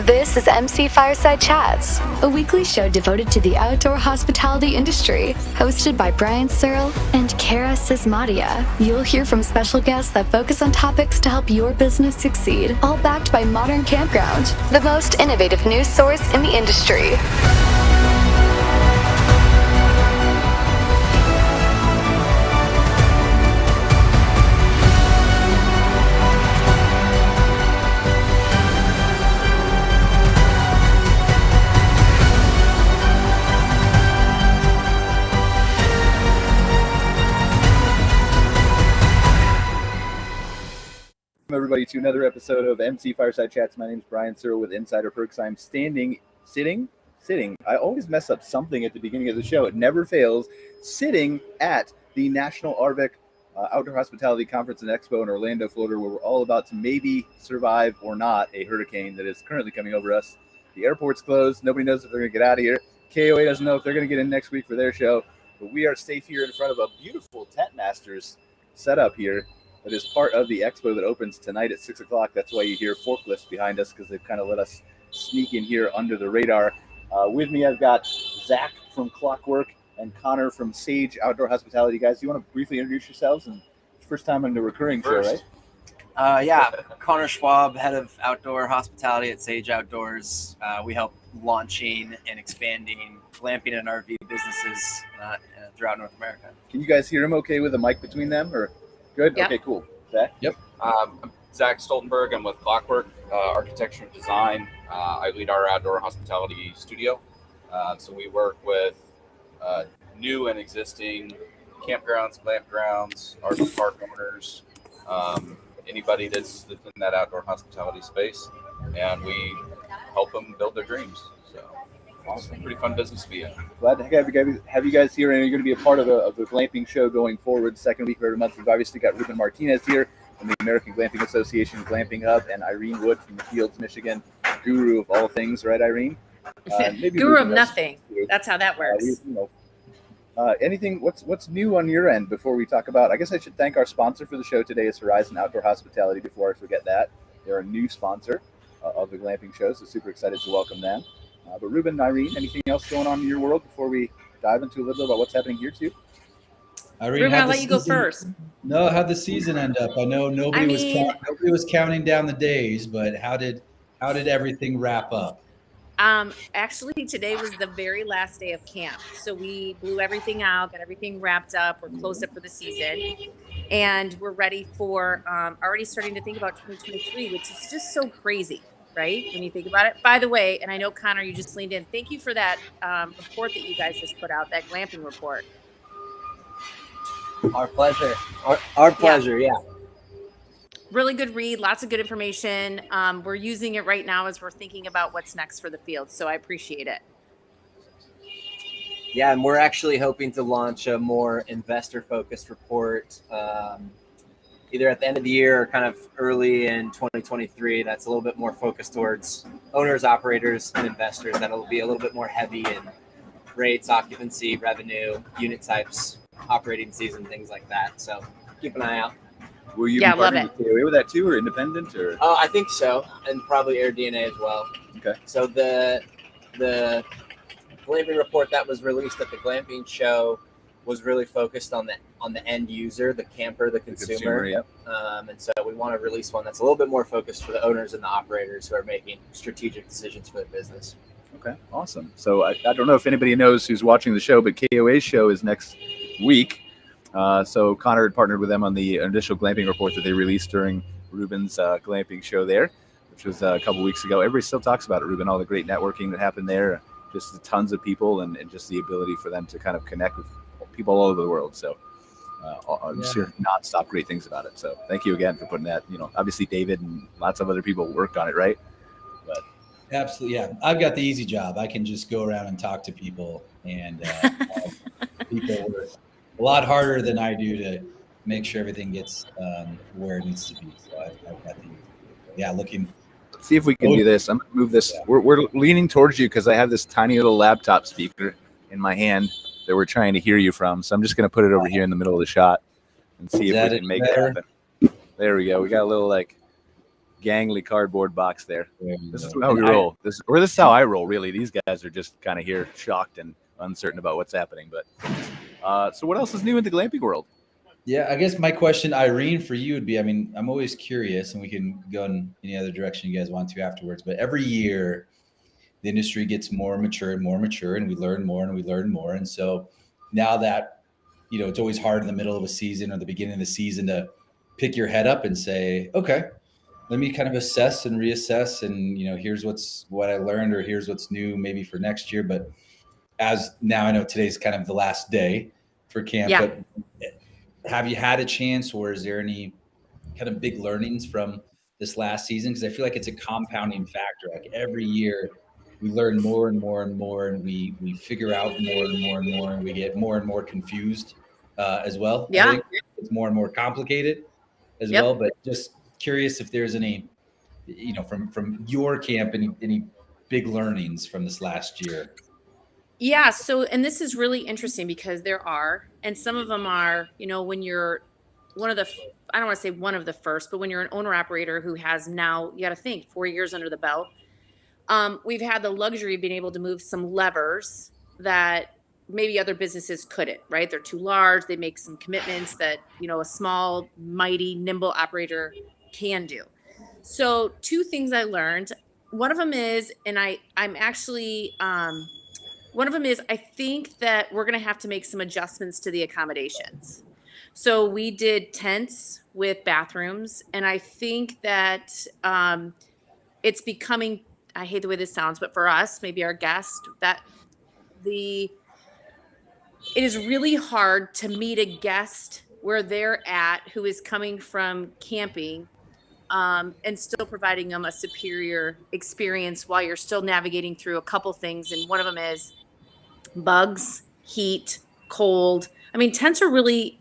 This is MC Fireside Chats, a weekly show devoted to the outdoor hospitality industry, hosted by Brian Searl and Cara Csizmadia. You'll hear from special guests that focus on topics to help your business succeed, all backed by Modern Campground, the most innovative news source in the industry. Everybody to another episode of MC Fireside Chats. My name is Brian Searl with Insider Perks. I'm sitting. I always mess up something at the beginning of the show. It never fails. Sitting at the National RVIC Outdoor Hospitality Conference and Expo in Orlando, Florida, where we're all about to maybe survive or not a hurricane that is currently coming over us. The airport's closed. Nobody knows if they're going to get out of here. KOA doesn't know if they're going to get in next week for their show. But we are safe here in front of a beautiful Tent Masters setup here. That is part of the expo that opens tonight at 6 o'clock. That's why you hear forklifts behind us, because they've kind of let us sneak in here under the radar. With me, I've got Zach from Clockwork and Connor from Sage Outdoor Hospitality. Guys, do you want to briefly introduce yourselves? And first time on the recurring show, right? Yeah, Connor Schwab, head of outdoor hospitality at Sage Outdoors. We help launching and expanding glamping and RV businesses throughout North America. Can you guys hear him okay with a mic between them? Or good? Yep. Okay, cool. Zach? Yep. I'm Zach Stoltenberg. I'm with Clockwork, Architecture and Design. I lead our outdoor hospitality studio. So we work with new and existing campgrounds, glamp grounds, RV park owners, anybody that's in that outdoor hospitality space, and we help them build their dreams. So awesome. Pretty fun business to be in. Glad to have you guys here, and you're going to be a part of the glamping show going forward. Second week of every month. We've obviously got Ruben Martinez here from the American Glamping Association Glamping Hub, and Irene Wood from the Fields, Michigan, guru of all things, right, Irene? Maybe guru of nothing. That's how that works. Anything? What's new on your end before we talk about? I guess I should thank our sponsor for the show today is Horizon Outdoor Hospitality. Before I forget that, they're a new sponsor of the glamping show, so super excited to welcome them. But Ruben and Irene, anything else going on in your world before we dive into a little bit about what's happening here too? Irene, Ruben, I'll let you go first. No, how'd the season end up? I know nobody was counting down the days, but how did everything wrap up? Actually, today was the very last day of camp, so we blew everything out, got everything wrapped up. We're closed up for the season, and we're ready for already starting to think about 2023, which is just so crazy. Right? When you think about it. By the way, and I know, Connor, you just leaned in. Thank you for that report that you guys just put out, that glamping report. Our pleasure. Our pleasure, yeah. Really good read. Lots of good information. We're using it right now as we're thinking about what's next for the field. So I appreciate it. Yeah, and we're actually hoping to launch a more investor-focused report either at the end of the year or kind of early in 2023. That's a little bit more focused towards owners, operators, and investors. That'll be a little bit more heavy in rates, occupancy, revenue, unit types, operating season, things like that. So keep an eye out. Will you be partnering with KOA with that too, or independent? Or I think so, and probably Air DNA as well. Okay. So the glamping report that was released at the glamping show was really focused on the end user, the camper, the consumer. Yep. And so we want to release one that's a little bit more focused for the owners and the operators who are making strategic decisions for their business. Okay, awesome. So I don't know if anybody knows who's watching the show, but KOA's show is next week. So Connor had partnered with them on the initial glamping report that they released during Ruben's glamping show there, which was a couple weeks ago. Everybody still talks about it, Ruben, all the great networking that happened there, just the tons of people and just the ability for them to kind of connect with people all over the world. So just hear nonstop great things about it. So thank you again for putting that. Obviously David and lots of other people worked on it, right? But absolutely, yeah. I've got the easy job. I can just go around and talk to people, and people work a lot harder than I do to make sure everything gets where it needs to be. So I've got the looking. Let's see if we can do this. I'm gonna move this. Yeah. We're leaning towards you because I have this tiny little laptop speaker in my hand that we're trying to hear you from. So I'm just going to put it over here in the middle of the shot and see if we can make it happen. There we go. We got a little gangly cardboard box there. This is how And we roll. This is how I roll, really. These guys are just kind of here shocked and uncertain about what's happening. But so what else is new in the glamping world? Yeah, I guess my question, Irene, for you would be, I mean, I'm always curious, and we can go in any other direction you guys want to afterwards, but every year the industry gets more mature, and we learn more and we learn more. And so now that, you know, it's always hard in the middle of a season or the beginning of the season to pick your head up and say, okay, let me kind of assess and reassess, and, you know, here's what I learned, or here's what's new maybe for next year. But as now I know today's kind of the last day for camp, Yeah. but have you had a chance, or is there any kind of big learnings from this last season? Because I feel like it's a compounding factor. Like every year we learn more and more and more, and we figure out more and more and more, and we get more and more confused as well. Yeah. I think it's more and more complicated as well. But just curious if there's any, you know, from your camp, any big learnings from this last year. Yeah. So, and this is really interesting because there are, and some of them are, you know, when you're one of the, I don't want to say one of the first, but when you're an owner operator who has now, you got to think 4 years under the belt. We've had the luxury of being able to move some levers that maybe other businesses couldn't, right? They're too large. They make some commitments that, you know, a small, mighty, nimble operator can do. So 2 things I learned. One of them is, and I'm actually, one of them is, I think that we're going to have to make some adjustments to the accommodations. So we did tents with bathrooms, and I think that it's becoming, I hate the way this sounds, but for us, maybe our guest, that it is really hard to meet a guest where they're at who is coming from camping and still providing them a superior experience while you're still navigating through a couple things. And one of them is bugs, heat, cold. I mean, tents are really,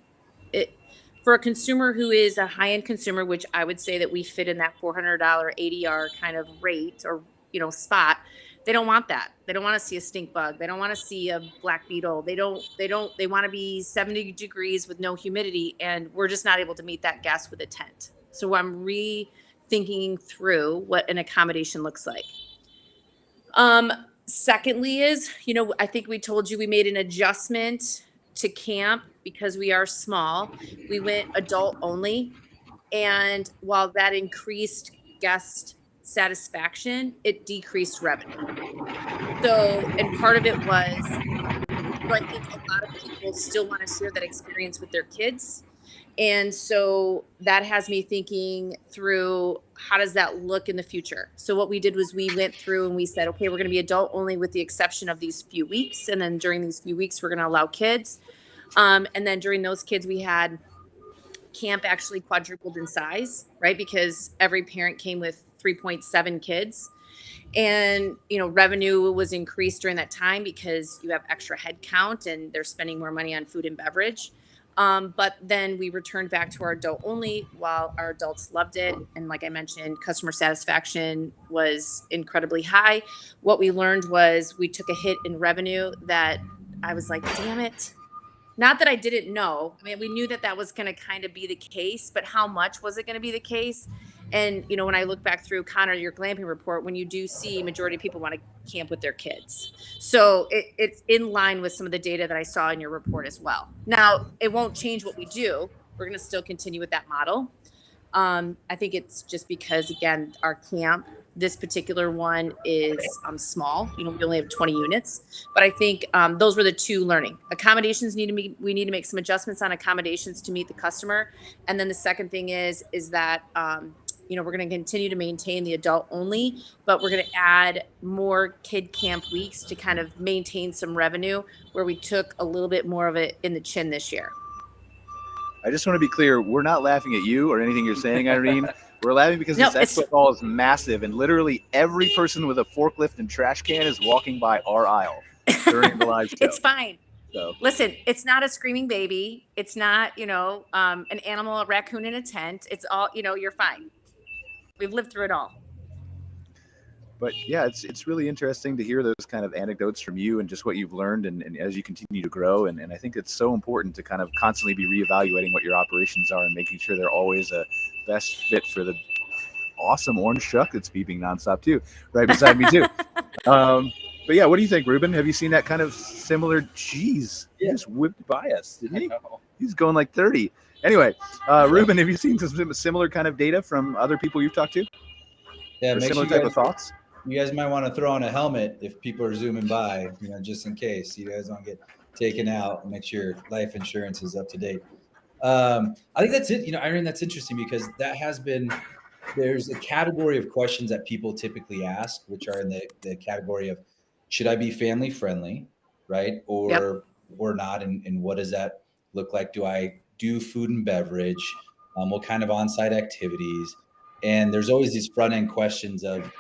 for a consumer who is a high-end consumer, which I would say that we fit in that $400 ADR kind of rate or, you know, spot. They don't want that. They don't want to see a stink bug. They don't want to see a black beetle. They want to be 70 degrees with no humidity. And we're just not able to meet that guest with a tent. So I'm rethinking through what an accommodation looks like. Secondly is, you know, I think we told you we made an adjustment to camp because we are small. We went adult only. And while that increased guest satisfaction, it decreased revenue. So, and part of it was, so I think a lot of people still want to share that experience with their kids. And so that has me thinking through, how does that look in the future? So what we did was we went through and we said, okay, we're going to be adult only with the exception of these few weeks. And then during these few weeks, we're going to allow kids. And then during those kids, we had camp actually quadrupled in size, right? Because every parent came with 3.7 kids. And, you know, revenue was increased during that time because you have extra head count and they're spending more money on food and beverage. But then we returned back to our adult only while our adults loved it. And like I mentioned, customer satisfaction was incredibly high. What we learned was we took a hit in revenue that I was like, damn it. Not that I didn't know. I mean, we knew that that was going to kind of be the case, but how much was it going to be the case? And, you know, when I look back through, Connor, your glamping report, when you do see majority of people want to camp with their kids. So it's in line with some of the data that I saw in your report as well. Now, it won't change what we do. We're going to still continue with that model. I think it's just because, again, our camp, this particular one is small. You know, we only have 20 units. But I think those were the 2 learning. Accommodations we need to make some adjustments on accommodations to meet the customer. And then the second thing is that you know, we're going to continue to maintain the adult only, but we're going to add more kid camp weeks to kind of maintain some revenue where we took a little bit more of it in the chin this year. I just want to be clear. We're not laughing at you or anything you're saying, Irene. We're laughing because this expo hall is massive and literally every person with a forklift and trash can is walking by our aisle during the live show. It's fine. So. Listen, it's not a screaming baby. It's not, you know, an animal, a raccoon in a tent. It's all, you know, you're fine. We've lived through it all. But yeah, it's really interesting to hear those kind of anecdotes from you and just what you've learned and as you continue to grow. And I think it's so important to kind of constantly be reevaluating what your operations are and making sure they're always a best fit for the awesome orange shuck that's beeping nonstop too, right beside me too. But yeah, what do you think, Ruben? Have you seen that kind of similar? Jeez, he just whipped by us, didn't he? He's going like 30. Anyway, Ruben, have you seen some similar kind of data from other people you've talked to? Yeah, or make similar sure type of thoughts? You guys might want to throw on a helmet if people are zooming by, just in case you guys don't get taken out, and make sure your life insurance is up to date. I think that's it. Irene, that's interesting because there's a category of questions that people typically ask, which are in the category of, should I be family friendly, right? Or not? And what does that look like? Do I do food and beverage? What kind of on-site activities? And there's always these front end questions of,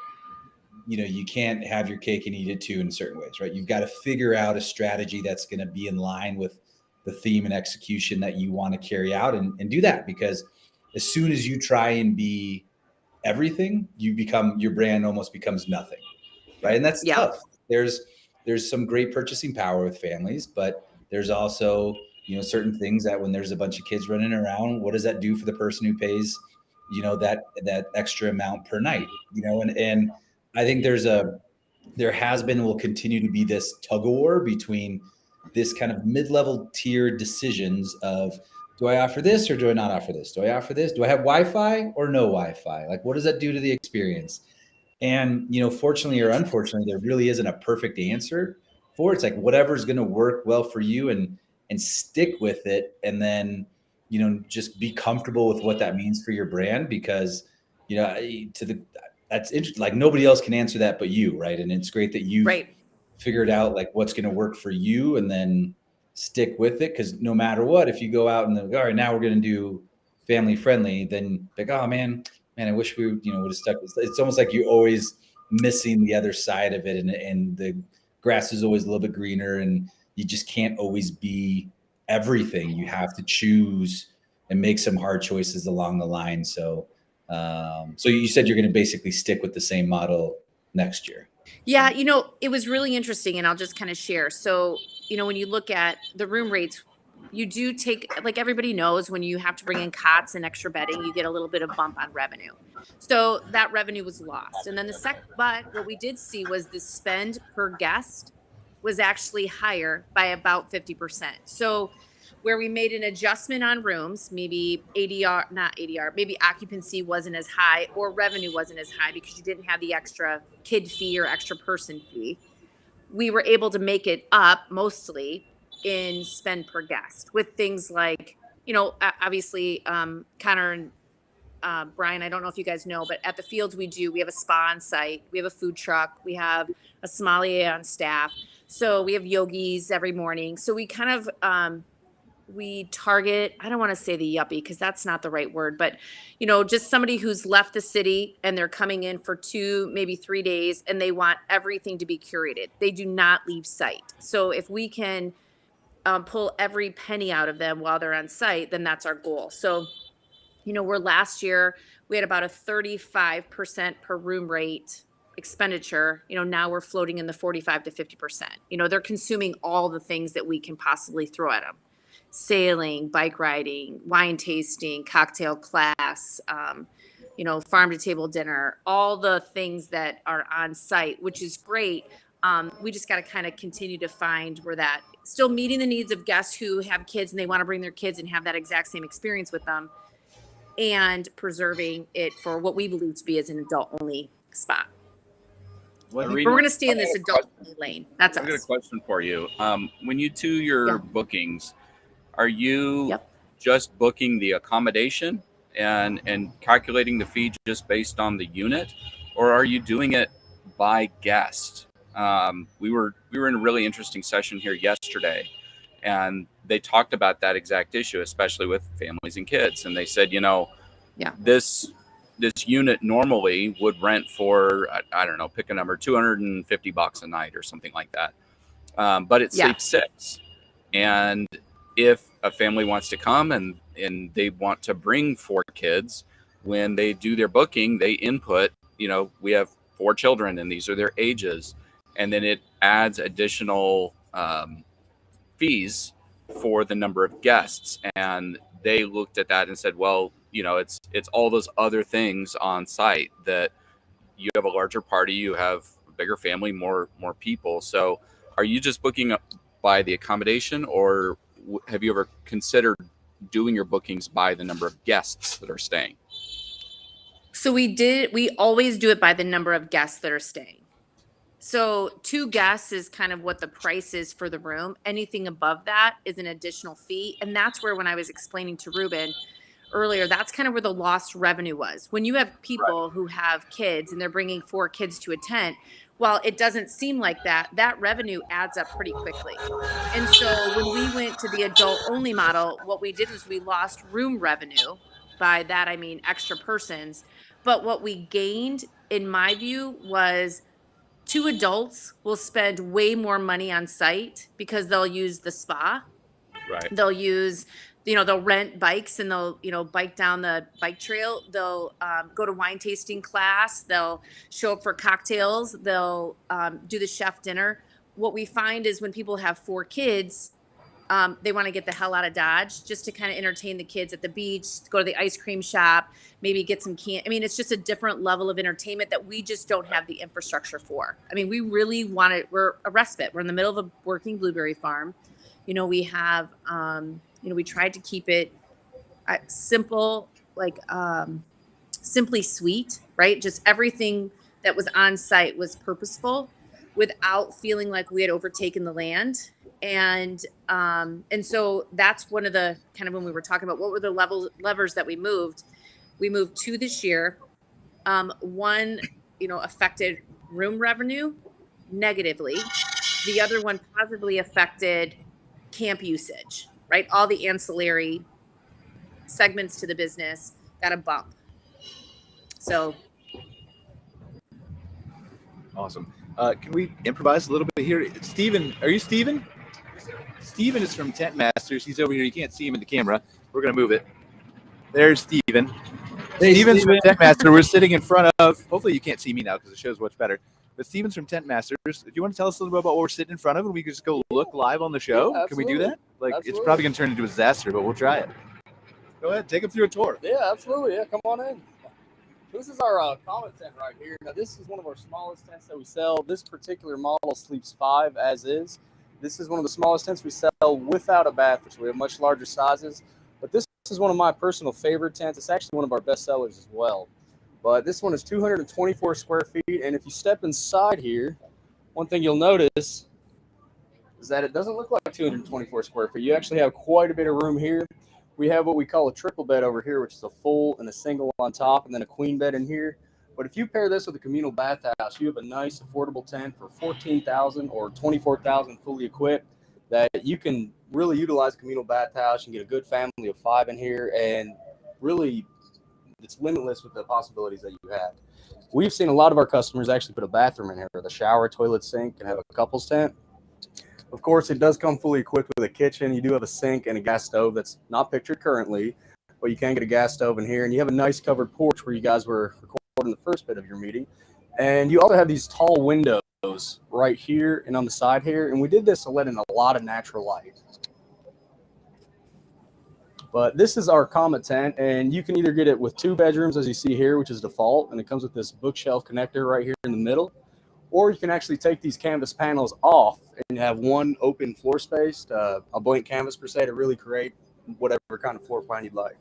you can't have your cake and eat it too in certain ways, right? You've got to figure out a strategy that's going to be in line with the theme and execution that you want to carry out and do that. Because as soon as you try and be everything, your brand almost becomes nothing, right? And that's tough. There's some great purchasing power with families, but there's also, certain things that when there's a bunch of kids running around, what does that do for the person who pays, that extra amount per night, and I think there has been, will continue to be this tug of war between this kind of mid-level tier decisions of, do I offer this or do I not offer this? Do I offer this? Do I have Wi-Fi or no Wi-Fi? Like, what does that do to the experience? And, fortunately or unfortunately, there really isn't a perfect answer for it. It's like whatever's going to work well for you and stick with it. And then, just be comfortable with what that means for your brand, because, that's interesting. Like, nobody else can answer that but you, right? And it's great that you figured out like what's going to work for you and then stick with it. Because no matter what, if you go out and all right, now we're going to do family friendly, then like, oh man, I wish we would have stuck with. It's almost like you're always missing the other side of it, and the grass is always a little bit greener, and you just can't always be everything. You have to choose and make some hard choices along the line. So you said you're going to basically stick with the same model next year. Yeah, it was really interesting, and I'll just kind of share. So, when you look at the room rates, you do take, like everybody knows, when you have to bring in cots and extra bedding, you get a little bit of bump on revenue. So that revenue was lost. And then but what we did see was the spend per guest was actually higher by about 50%. So where we made an adjustment on rooms, maybe maybe occupancy wasn't as high or revenue wasn't as high because you didn't have the extra kid fee or extra person fee, we were able to make it up mostly in spend per guest with things like, obviously, Connor and Brian, I don't know if you guys know, but at the Fields we have a spa on site, we have a food truck, we have a sommelier on staff, so we have yogis every morning. So we kind of we target, I don't want to say the yuppie because that's not the right word, but just somebody who's left the city and they're coming in for 2, maybe 3 days, and they want everything to be curated. They do not leave site. So if we can pull every penny out of them while they're on site, then that's our goal. So, last year we had about a 35% per room rate expenditure. Now we're floating in the 45 to 50%. They're consuming all the things that we can possibly throw at them. Sailing, bike riding, wine tasting, cocktail class, farm to table dinner, all the things that are on site, which is great. We just got to kind of continue to find where that still meeting the needs of guests who have kids and they want to bring their kids and have that exact same experience with them, and preserving it for what we believe to be as an adult only spot. Well, we're going to stay in this adult lane. That's us. I've got a question for you. When you do your bookings, are you just booking the accommodation and calculating the fee just based on the unit, or are you doing it by guest? We were in a really interesting session here yesterday, and they talked about that exact issue, especially with families and kids. And they said, this unit normally would rent for, I don't know, pick a number, $250 a night or something like that. But it sleeps 6. And if a family wants to come and they want to bring 4 kids, when they do their booking, they input, we have 4 children and these are their ages. And then it adds additional fees for the number of guests. And they looked at that and said, well, it's all those other things on site that you have a larger party, you have a bigger family, more people. So are you just booking up by the accommodation, or have you ever considered doing your bookings by the number of guests that are staying? So we always do it by the number of guests that are staying. So 2 guests is kind of what the price is for the room. Anything above that is an additional fee. And that's where, when I was explaining to Ruben earlier, that's kind of where the lost revenue was. When you have people who have kids and they're bringing 4 kids to a tent, while it doesn't seem like that revenue adds up pretty quickly. And so when we went to the adult only model, what we did was we lost room revenue. By that, I mean extra persons. But what we gained, in my view, was 2 adults will spend way more money on site because they'll use the spa. Right. They'll use, they'll rent bikes and they'll, bike down the bike trail. They'll go to wine tasting class. They'll show up for cocktails. They'll do the chef dinner. What we find is when people have 4 kids, they want to get the hell out of Dodge just to kind of entertain the kids at the beach, go to the ice cream shop, maybe get some it's just a different level of entertainment that we just don't have the infrastructure for. I mean, we really want it. We're a respite. We're in the middle of a working blueberry farm. We have, we tried to keep it simple, like simply sweet, right? Just everything that was on site was purposeful without feeling like we had overtaken the land. And so that's one of the kind of, when we were talking about what were the levers that we moved 2 this year. One, affected room revenue negatively. The other one positively affected camp usage, right? All the ancillary segments to the business got a bump. So. Awesome. Can we improvise a little bit here? Steven, are you Steven? Steven is from Tent Masters. He's over here. You can't see him in the camera. We're going to move it. There's Steven. Hey, Steven's Steven. from Tent Master. We're sitting in front of, hopefully you can't see me now because the show's much better. But Steven's from Tent Masters. If you want to tell us a little bit about what we're sitting in front of, and we can just go look live on the show. Yeah, can we do that? Absolutely. It's probably going to turn into a disaster, but we'll try it. Go ahead. Take them through a tour. Yeah, absolutely. Yeah, come on in. This is our common tent right here. Now, this is one of our smallest tents that we sell. This particular model sleeps 5 as is. This is one of the smallest tents we sell without a bathroom, so we have much larger sizes. But this is one of my personal favorite tents. It's actually one of our best sellers as well. But this one is 224 square feet, and if you step inside here, one thing you'll notice is that it doesn't look like 224 square feet. You actually have quite a bit of room here. We have what we call a triple bed over here, which is a full and a single on top, and then a queen bed in here. But if you pair this with a communal bathhouse, you have a nice affordable tent for $14,000 or $24,000 fully equipped that you can really utilize a communal bathhouse and get a good family of 5 in here, and really it's limitless with the possibilities that you have. We've seen a lot of our customers actually put a bathroom in here with a shower, toilet, sink, and have a couple's tent. Of course, it does come fully equipped with a kitchen. You do have a sink and a gas stove that's not pictured currently, but you can get a gas stove in here. And you have a nice covered porch where you guys were recording the first bit of your meeting. And you also have these tall windows right here and on the side here. And we did this to let in a lot of natural light. But this is our Kama tent, and you can either get it with 2 bedrooms, as you see here, which is default, and it comes with this bookshelf connector right here in the middle. Or you can actually take these canvas panels off and have one open floor space, a blank canvas per se, to really create whatever kind of floor plan you'd like.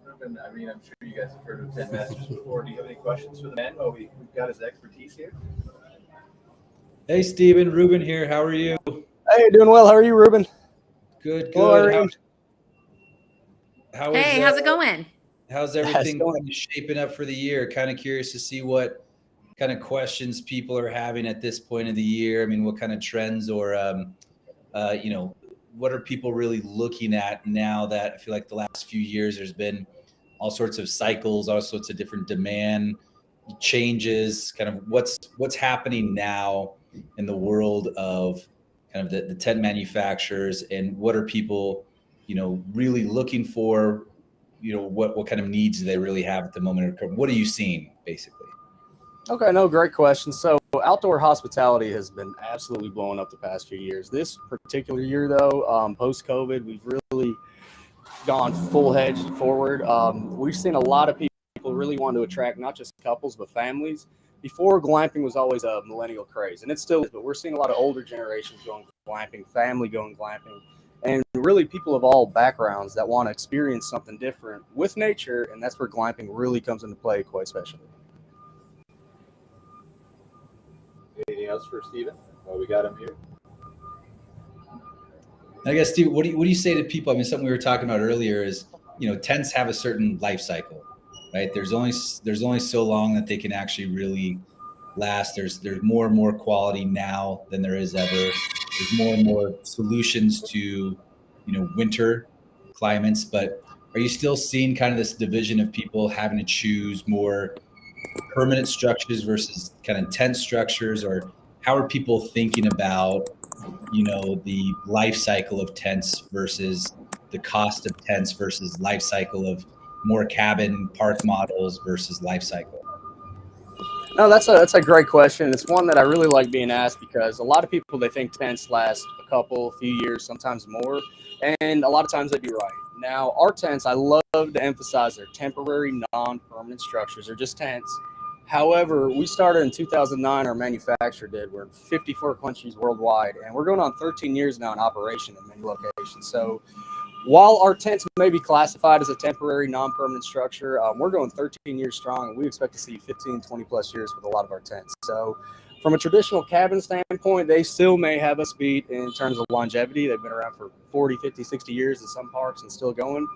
Ruben, I mean, I'm sure you guys have heard of Tent Masters before. Do you have any questions for the man? Well, we've got his expertise here. Hey, Steven, Ruben here. How are you? Hey, doing well. How are you, Ruben? Good, Hello, good. Irene. Hey, how's it going? How's everything shaping up for the year? Kind of curious to see what kind of questions people are having at this point of the year. I mean, what kind of trends or, what are people really looking at now that I feel like the last few years there's been all sorts of cycles, all sorts of different demand changes, kind of what's happening now in the world of kind of the tent manufacturers, and what are people, really looking for, what kind of needs do they really have at the moment? What are you seeing basically? Okay, no, great question. So outdoor hospitality has been absolutely blowing up the past few years. This particular year, though, post-COVID, we've really gone full hedge forward. We've seen a lot of people really want to attract not just couples but families. Before, glamping was always a millennial craze, and it still is, but we're seeing a lot of older generations going glamping, family going glamping, and really people of all backgrounds that want to experience something different with nature, and that's where glamping really comes into play quite especially. Anything else for Steven? Well, we got him here. I guess, Steve, what do you say to people? I mean, something we were talking about earlier is, tents have a certain life cycle, right? There's only so long that they can actually really last. There's more and more quality now than there is ever. There's more and more solutions to, winter climates. But are you still seeing kind of this division of people having to choose more permanent structures versus kind of tent structures, or how are people thinking about the life cycle of tents versus the cost of tents versus life cycle of more cabin park models versus life cycle? No, that's a great question. It's one that I really like being asked because a lot of people, they think tents last a few years, sometimes more, and a lot of times they'd be right. Now, our tents, I love to emphasize, they're temporary, non-permanent structures. They're just tents. However, we started in 2009, our manufacturer did. We're in 54 countries worldwide, and we're going on 13 years now in operation in many locations. So while our tents may be classified as a temporary, non-permanent structure, we're going 13 years strong, and we expect to see 15, 20 plus years with a lot of our tents. So from a traditional cabin standpoint, they still may have us beat in terms of longevity. They've been around for 40, 50, 60 years in some parks and still going.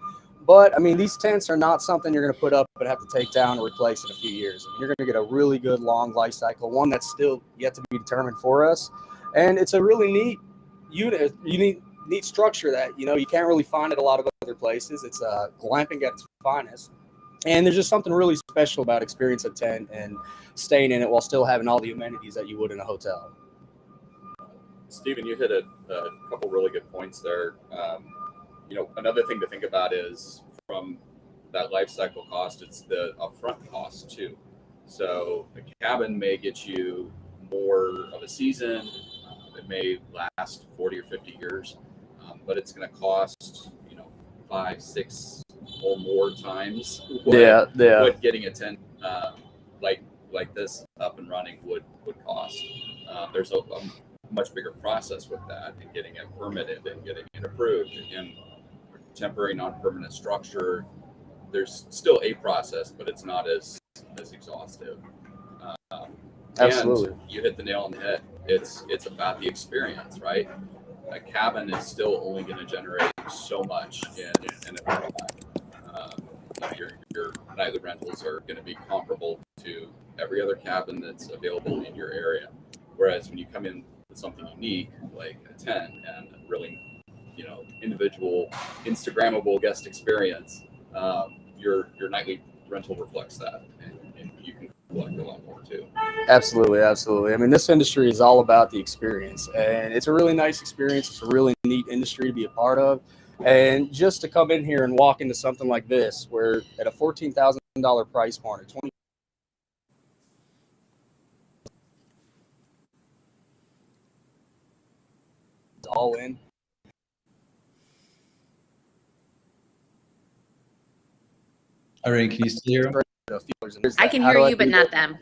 But, I mean, these tents are not something you're going to put up but have to take down or replace in a few years. I mean, you're going to get a really good long life cycle, one that's still yet to be determined for us. And it's a really neat unit, neat structure that, you can't really find at a lot of other places. It's glamping at its finest. And there's just something really special about experiencing a tent and staying in it while still having all the amenities that you would in a hotel. Steven, you hit a couple really good points there. Another thing to think about is from that life cycle cost, it's the upfront cost too. So the cabin may get you more of a season. It may last 40 or 50 years, but it's going to cost, 5, 6 or more times what getting a tent like this up and running would cost. There's a much bigger process with that and getting it permitted and getting it approved. And temporary non-permanent structure, there's still a process, but it's not as exhaustive. Absolutely. And you hit the nail on the head. It's about the experience, right? A cabin is still only going to generate so much in a time. Your nightly rentals are going to be comparable to every other cabin that's available in your area. Whereas when you come in with something unique like a tent and really individual Instagrammable guest experience, your nightly rental reflects that, and you can collect a lot more too. Absolutely. I mean, this industry is all about the experience, and it's a really nice experience. It's a really neat industry to be a part of, and just to come in here and walk into something like this, where at a $14,000 price point, at 20. All in. Irene, can you still hear him? I can hear you, but not them.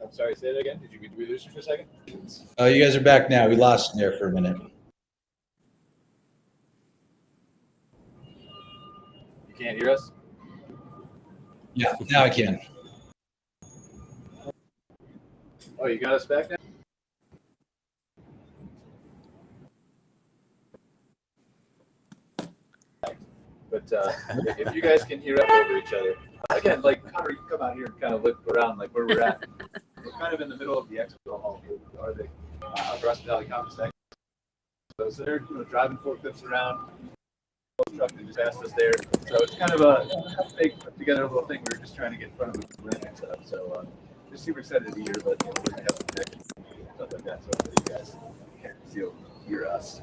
I'm sorry, say that again. Did we lose you for a second? Oh, you guys are back now. We lost you there for a minute. You can't hear us? Yeah, now I can. Oh, you got us back now? But if you guys can hear up over each other, again, like Connor, you can come out here and kind of look around like where we're at. We're kind of in the middle of the expo hall here, or the Outdoor Hospitality Conference Expo. So they're driving forklifts around. Truck that just passed us there. So it's kind of a big put together little thing. We were just trying to get in front of the brand and stuff. So just super excited to be here, but we're gonna have to connect and stuff like that. So you guys can't hear us.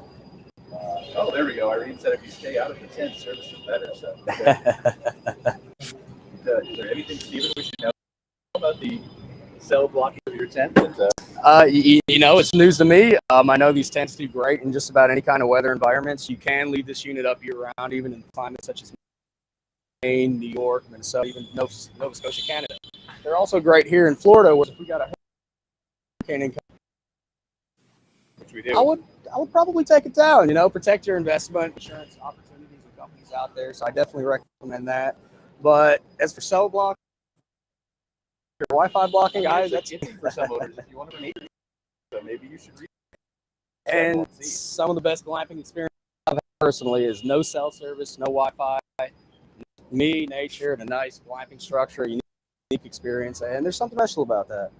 Oh, there we go. Irene said if you stay out of the tent, service is better. So, okay. Is there anything, Steven, we should know about the cell blocking of your tent? But, It's news to me. I know these tents do great in just about any kind of weather environments. You can leave this unit up year-round, even in climates such as Maine, New York, Minnesota, even Nova Scotia, Canada. They're also great here in Florida, where if we got a hurricane income, which we do. I would probably take it down. Protect your investment, insurance opportunities and companies out there. So I definitely recommend that. But as for cell block, your Wi-Fi blocking, that's for some owners. If you want to make it, so maybe you should read. And some of the best glamping experience I've had personally is no cell service, no Wi-Fi, me, nature, and a nice glamping structure, a unique experience, and there's something special about that.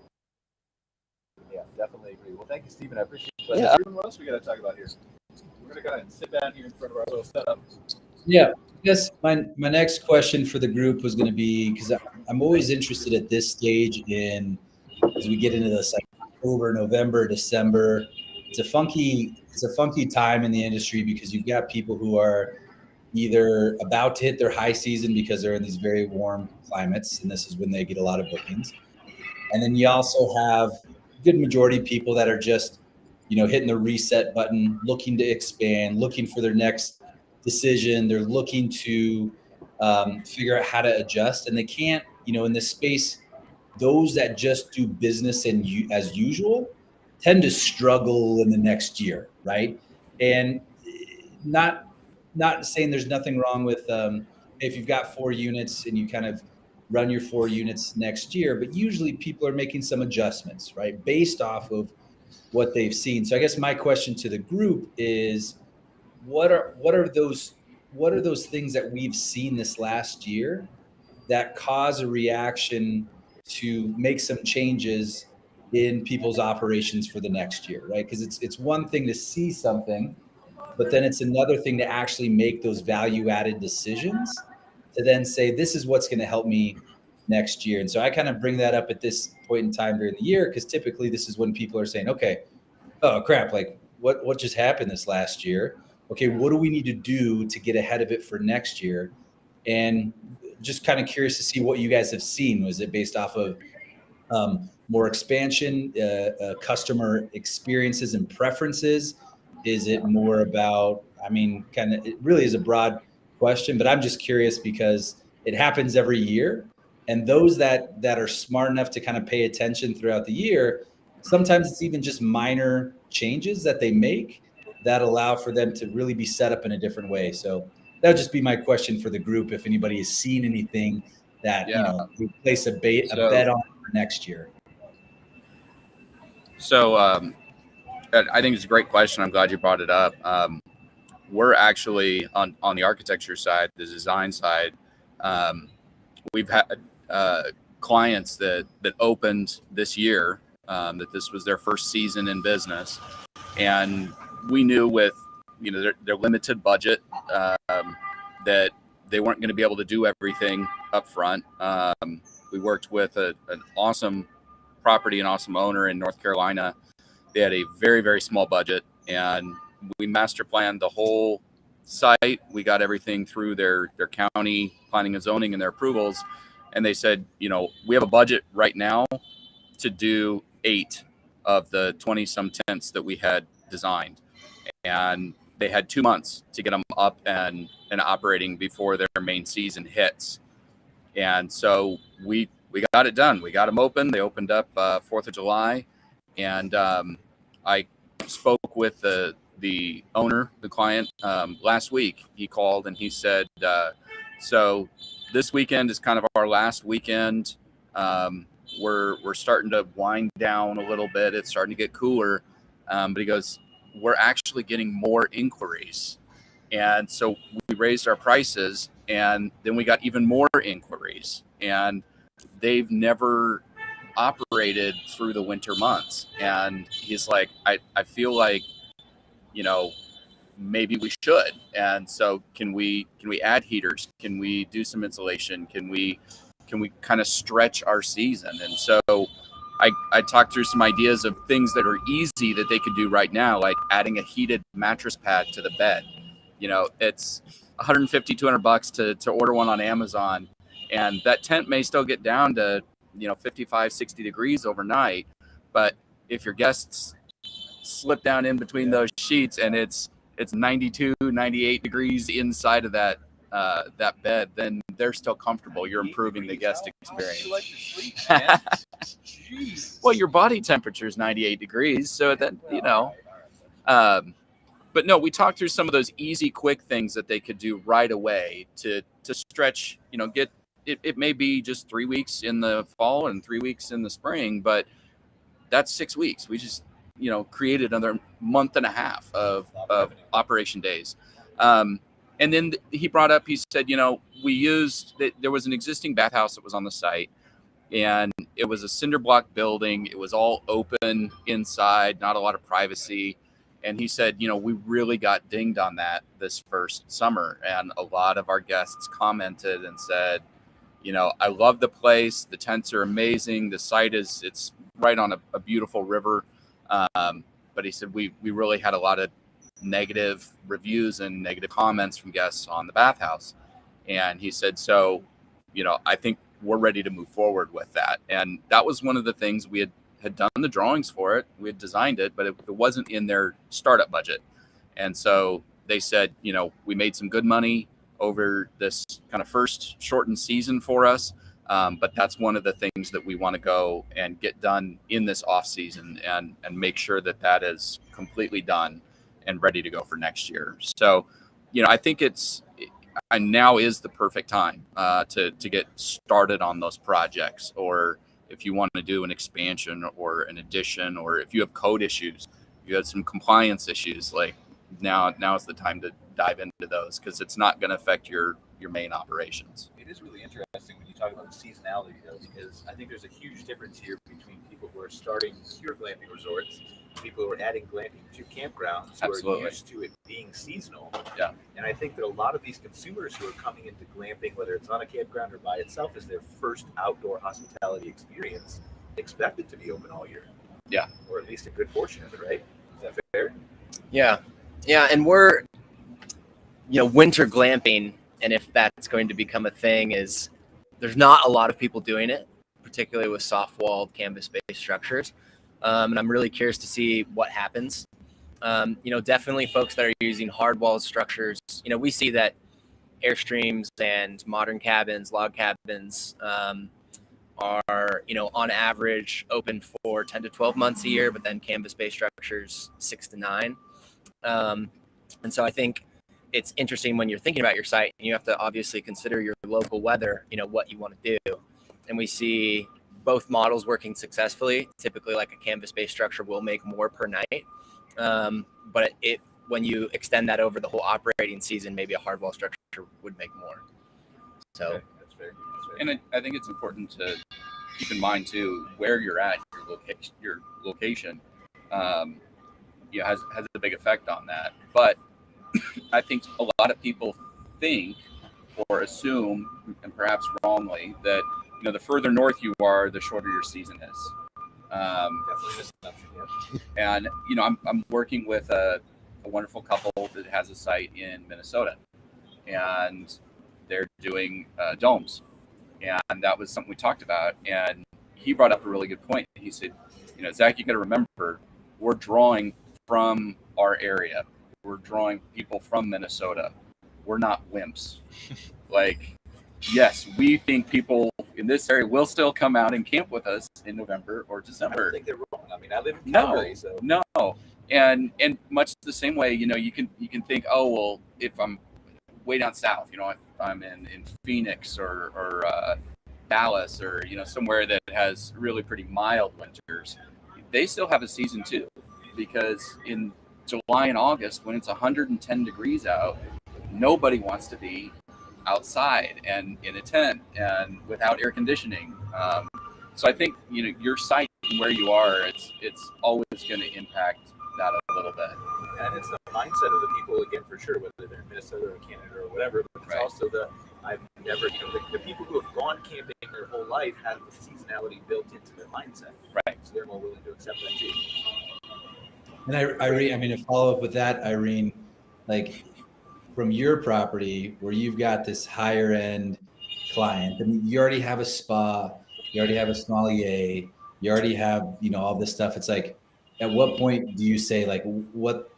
Yeah, definitely agree. Well, thank you, Stephen. I appreciate it. Yeah. Ruben, what else we got to talk about here? We're going to kind of sit down here in front of our little setup. Yeah, I guess my next question for the group was going to be, because I'm always interested at this stage as we get into this, like October, November, December. It's a funky time in the industry because you've got people who are either about to hit their high season because they're in these very warm climates, and this is when they get a lot of bookings. And then you also have a good majority of people that are just, hitting the reset button, looking to expand, looking for their next decision. They're looking to figure out how to adjust, and they can't, in this space, those that just do business as usual tend to struggle in the next year, right? And not saying there's nothing wrong with if you've got 4 units and you kind of run your 4 units next year, but usually people are making some adjustments, right, based off of what they've seen. So I guess my question to the group is, what are those things that we've seen this last year that cause a reaction to make some changes in people's operations for the next year, right? Because it's one thing to see something, but then it's another thing to actually make those value-added decisions to then say, this is what's going to help me next year. And so I kind of bring that up at this point in time during the year, because typically this is when people are saying, okay, oh crap, like what just happened this last year? Okay, what do we need to do to get ahead of it for next year? And just kind of curious to see what you guys have seen. Was it based off of more expansion, customer experiences and preferences? Is it more about, it really is a broad question, but I'm just curious because it happens every year. And those that are smart enough to kind of pay attention throughout the year, sometimes it's even just minor changes that they make that allow for them to really be set up in a different way. So that would just be my question for the group. If anybody has seen anything that, we place a bet on for next year. So I think it's a great question. I'm glad you brought it up. We're actually on the architecture side, the design side. We've had clients that opened this year, that this was their first season in business. And we knew with, their limited budget, that they weren't going to be able to do everything up front. We worked with an awesome property, an awesome owner in North Carolina. They had a very, very small budget, and we master planned the whole site. We got everything through their county planning and zoning and their approvals. And they said, we have a budget right now to do 8 of the 20 some tents that we had designed. And they had 2 months to get them up and operating before their main season hits. And so we got it done. We got them open. They opened up 4th of July. And I spoke with the owner, the client, last week. He called and he said, so this weekend is kind of our last weekend. We're starting to wind down a little bit. It's starting to get cooler. But he goes, we're actually getting more inquiries. And so we raised our prices, and then we got even more inquiries. And they've never operated through the winter months. And he's like, I feel like, maybe we should. And so can we add heaters? Can we do some insulation? Can we kind of stretch our season? And so I talked through some ideas of things that are easy that they could do right now, like adding a heated mattress pad to the bed. It's $150, $200 to order one on Amazon. And that tent may still get down to, 55, 60 degrees overnight. But if your guests slip down in between those sheets and it's 92, 98 degrees inside of that bed, then they're still comfortable. You're improving the guest experience. Well, your body temperature is 98 degrees. So that, but no, we talked through some of those easy, quick things that they could do right away to stretch, get it may be just 3 weeks in the fall and 3 weeks in the spring, but that's 6 weeks. We just, created another month and a half of operation days. And then he brought up, he said, we used, there was an existing bathhouse that was on the site, and it was a cinder block building. It was all open inside, not a lot of privacy. And he said, we really got dinged on that this first summer. And a lot of our guests commented and said, I love the place. The tents are amazing. The site it's right on a beautiful river. But he said, we really had a lot of negative reviews and negative comments from guests on the bathhouse. And he said, so, I think we're ready to move forward with that. And that was one of the things we had done the drawings for it. We had designed it, but it wasn't in their startup budget. And so they said, we made some good money over this kind of first shortened season for us. But that's one of the things that we want to go and get done in this off season and make sure that is completely done and ready to go for next year. So, I think now is the perfect time to get started on those projects, or if you want to do an expansion or an addition, or if you have code issues, you had some compliance issues, like now is the time to dive into those, because it's not going to affect your main operations. It is really interesting when you talk about seasonality, though, because I think there's a huge difference here between people who are starting pure glamping resorts, people who are adding glamping to campgrounds, who Absolutely. are used to it being seasonal. Yeah. And I think that a lot of these consumers who are coming into glamping, whether it's on a campground or by itself, is their first outdoor hospitality experience, expect it to be open all year. Yeah. Or at least a good portion of it, right? Is that fair? Yeah. And we're, winter glamping, and if that's going to become a thing, is there's not a lot of people doing it, particularly with soft-walled canvas-based structures. And I'm really curious to see what happens. Definitely folks that are using hard-walled structures, we see that Airstreams and modern cabins, log cabins, are, on average open for 10 to 12 months a year, but then canvas-based structures 6 to 9. And so I think it's interesting when you're thinking about your site, and you have to obviously consider your local weather, what you want to do. And we see both models working successfully. Typically, like a canvas-based structure will make more per night. But when you extend that over the whole operating season, maybe a hardwall structure would make more. So Okay, that's fair. And I think it's important to keep in mind too, where you're at, your location, has a big effect on that. But I think a lot of people think or assume, and perhaps wrongly, that the further north you are, the shorter your season is. Definitely an assumption, yeah. And I'm working with a wonderful couple that has a site in Minnesota, and they're doing domes, and that was something we talked about. And he brought up a really good point. He said, Zach, you got to remember, we're drawing from our area. We're drawing people from Minnesota. We're not wimps. Like, yes, we think people in this area will still come out and camp with us in November or I December. don't think they're wrong. I mean, I live in Calgary, so No. And much the same way, you can think, oh, well, if I'm way down south, if I'm in Phoenix or Dallas or, somewhere that has really pretty mild winters, they still have a season too, because in July and August, when it's 110 degrees out, nobody wants to be outside and in a tent and without air conditioning. So I think, your site and where you are, it's always going to impact that a little bit. and it's the mindset of the people, again, for sure, whether they're in Minnesota or Canada or whatever, but it's Right. also the people who have gone camping their whole life have the seasonality built into their mindset. Right. So they're more willing to accept that too. And Irene, to follow up with that, Irene, like from your property where you've got this higher end client, you already have a spa, you already have a sommelier, you already have, all this stuff. It's like, at what point do you say, like, what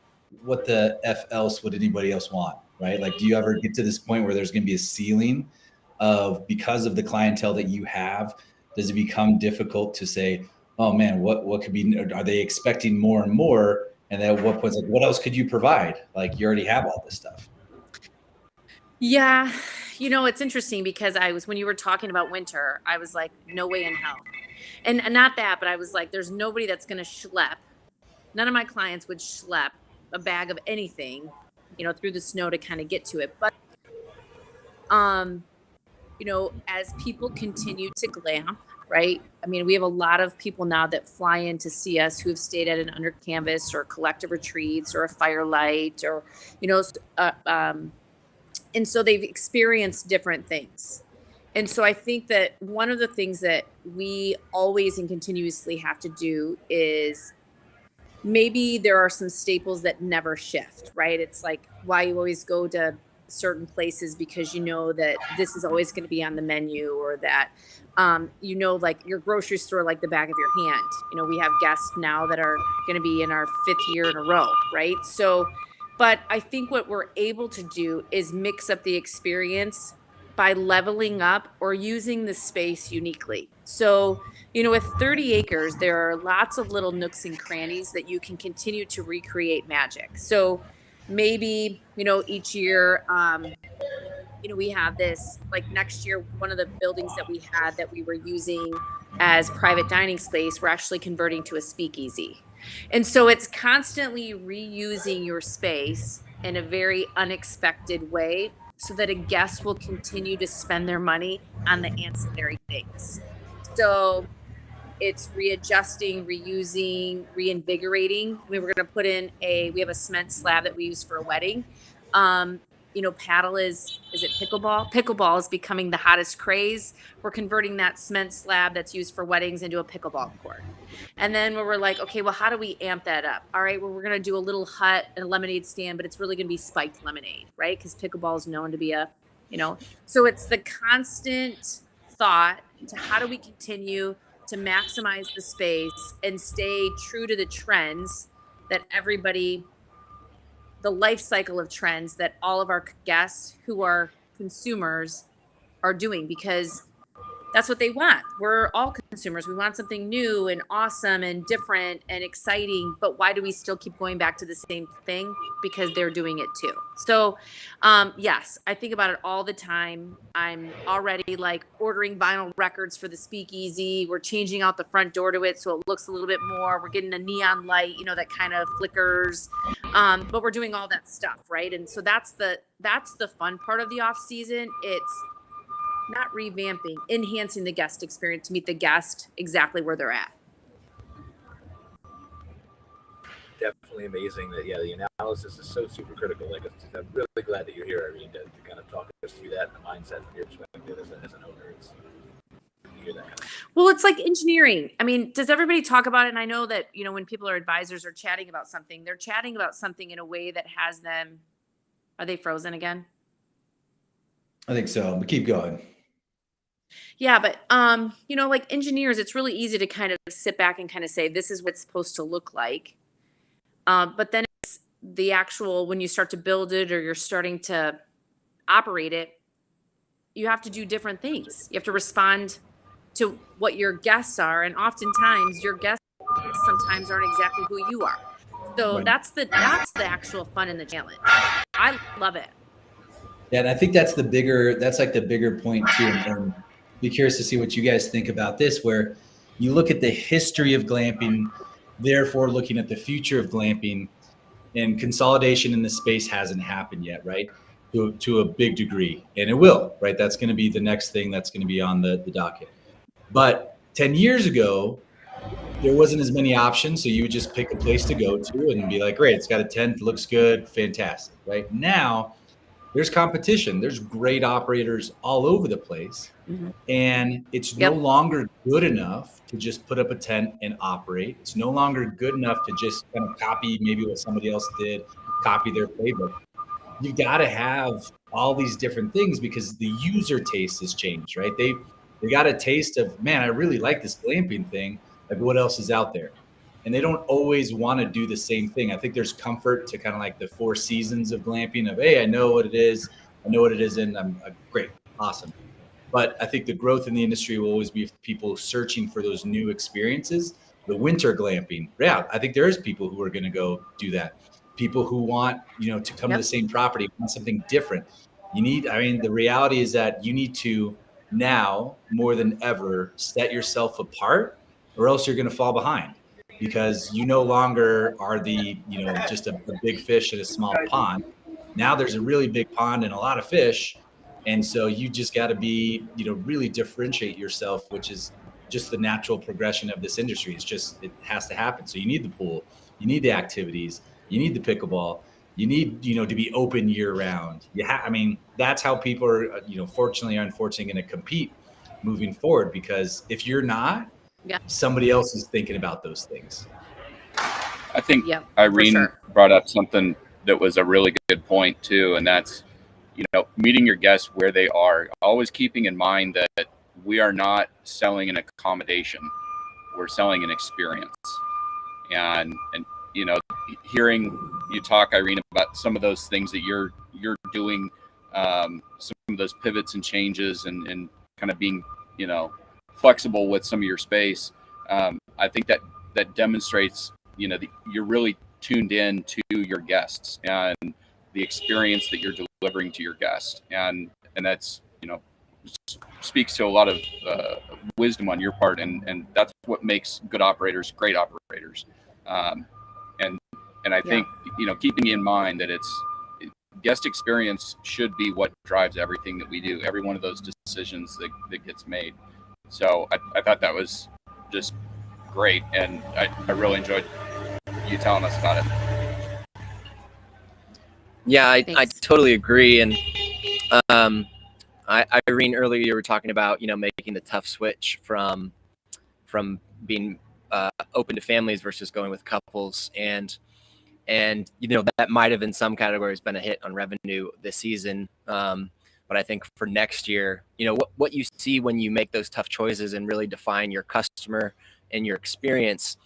the F else would anybody else want, right? Like, do you ever get to this point where there's going to be a ceiling of, because of the clientele that you have, does it become difficult to say, oh man, what could be, are they expecting more and more? And then at what point, like, what else could you provide? Like, you already have all this stuff. Yeah. It's interesting because when you were talking about winter, I was like, no way in hell. And not that, but I was like, there's nobody that's going to schlep. None of my clients would schlep a bag of anything, through the snow to kind of get to it. But, as people continue to glamp, right? I mean, we have a lot of people now that fly in to see us who have stayed at an under canvas or collective retreats or a Firelight or, and so they've experienced different things. And so I think that one of the things that we always and continuously have to do is, maybe there are some staples that never shift, right? It's like why you always go to certain places because you know that this is always going to be on the menu, or that, like your grocery store, like the back of your hand. We have guests now that are going to be in our 5th year in a row, right? So, but I think what we're able to do is mix up the experience by leveling up or using the space uniquely. So, with 30 acres, there are lots of little nooks and crannies that you can continue to recreate magic. So maybe, each year, we have this, like next year, one of the buildings that we had that we were using as private dining space, we're actually converting to a speakeasy. And so it's constantly reusing your space in a very unexpected way so that a guest will continue to spend their money on the ancillary things. So it's readjusting, reusing, reinvigorating. We were going to put in we have a cement slab that we use for a wedding. Paddle is it pickleball? Pickleball is becoming the hottest craze. We're converting that cement slab that's used for weddings into a pickleball court. And then we were like, okay, well, how do we amp that up? All right, well, we're going to do a little hut and a lemonade stand, but it's really going to be spiked lemonade, right? Because pickleball is known to be so it's the constant thought to how do we continue to maximize the space and stay true to the trends that the life cycle of trends that all of our guests who are consumers are doing, because that's what they want. We're all consumers. We want something new and awesome and different and exciting, but why do we still keep going back to the same thing? Because they're doing it too. So, yes, I think about it all the time. I'm already like ordering vinyl records for the speakeasy. We're changing out the front door to it so it looks a little bit more. We're getting a neon light, that kind of flickers. But we're doing all that stuff, right? And so that's the fun part of the off season. It's not revamping, enhancing the guest experience to meet the guest exactly where they're at. Definitely amazing that, the analysis is so super critical. Like, I'm really glad that you're here, Irene, to kind of talk us through that and the mindset from your perspective as an owner. Well, it's like engineering. I mean, does everybody talk about it? And I know that, when people are advisors or chatting about something, they're chatting about something in a way that has them. Are they frozen again? I think so, but keep going. Yeah, but, like engineers, it's really easy to kind of sit back and kind of say, this is what it's supposed to look like. But then it's the actual, when you start to build it or you're starting to operate it, you have to do different things. You have to respond to what your guests are. And oftentimes your guests sometimes aren't exactly who you are. So Right. that's the actual fun and the challenge. I love it. Yeah, and I think that's like the bigger point too. And be curious to see what you guys think about this, where you look at the history of glamping, therefore looking at the future of glamping, and consolidation in the space hasn't happened yet, right? To a big degree, and it will, right? That's going to be the next thing that's going to be on the docket. But 10 years ago, there wasn't as many options, so you would just pick a place to go to and be like, great, it's got a tent, looks good, fantastic, right? Now, there's competition. There's great operators all over the place. Mm-hmm. And it's no longer good enough to just put up a tent and operate. It's no longer good enough to just kind of copy maybe what somebody else did, copy their playbook. You got to have all these different things because the user taste has changed, right? They got a taste of, man, I really like this glamping thing. Like, what else is out there? And they don't always want to do the same thing. I think there's comfort to kind of like the 4 seasons of glamping of, hey, I know what it is. I know what it isn't. I'm great. Awesome. But I think the growth in the industry will always be people searching for those new experiences. The winter glamping, yeah, I think there is people who are going to go do that. People who want, to come to the same property, want something different. The reality is that you need to now more than ever set yourself apart, or else you're going to fall behind, because you no longer are just a big fish in a small pond. Now there's a really big pond and a lot of fish. And so you just got to be, really differentiate yourself, which is just the natural progression of this industry. It has to happen. So you need the pool, you need the activities, you need the pickleball, you need, to be open year round. That's how people are, fortunately or unfortunately going to compete moving forward, because if you're not, somebody else is thinking about those things. I think Irene brought up something that was a really good point too. And that's, meeting your guests where they are, always keeping in mind that we are not selling an accommodation, we're selling an experience. And hearing you talk, Irene, about some of those things that you're doing, some of those pivots and changes, and kind of being, flexible with some of your space. I think that demonstrates, that you're really tuned in to your guests and the experience that you're delivering to your guests, and that's speaks to a lot of wisdom on your part, and that's what makes good operators great operators. And I think keeping in mind that it's guest experience should be what drives everything that we do, every one of those decisions that gets made. So I thought that was just great, and I really enjoyed you telling us about it. Yeah, I totally agree. And Irene, earlier you were talking about, making the tough switch from being open to families versus going with couples. And that might have in some categories been a hit on revenue this season. But I think for next year, what you see when you make those tough choices and really define your customer and your experience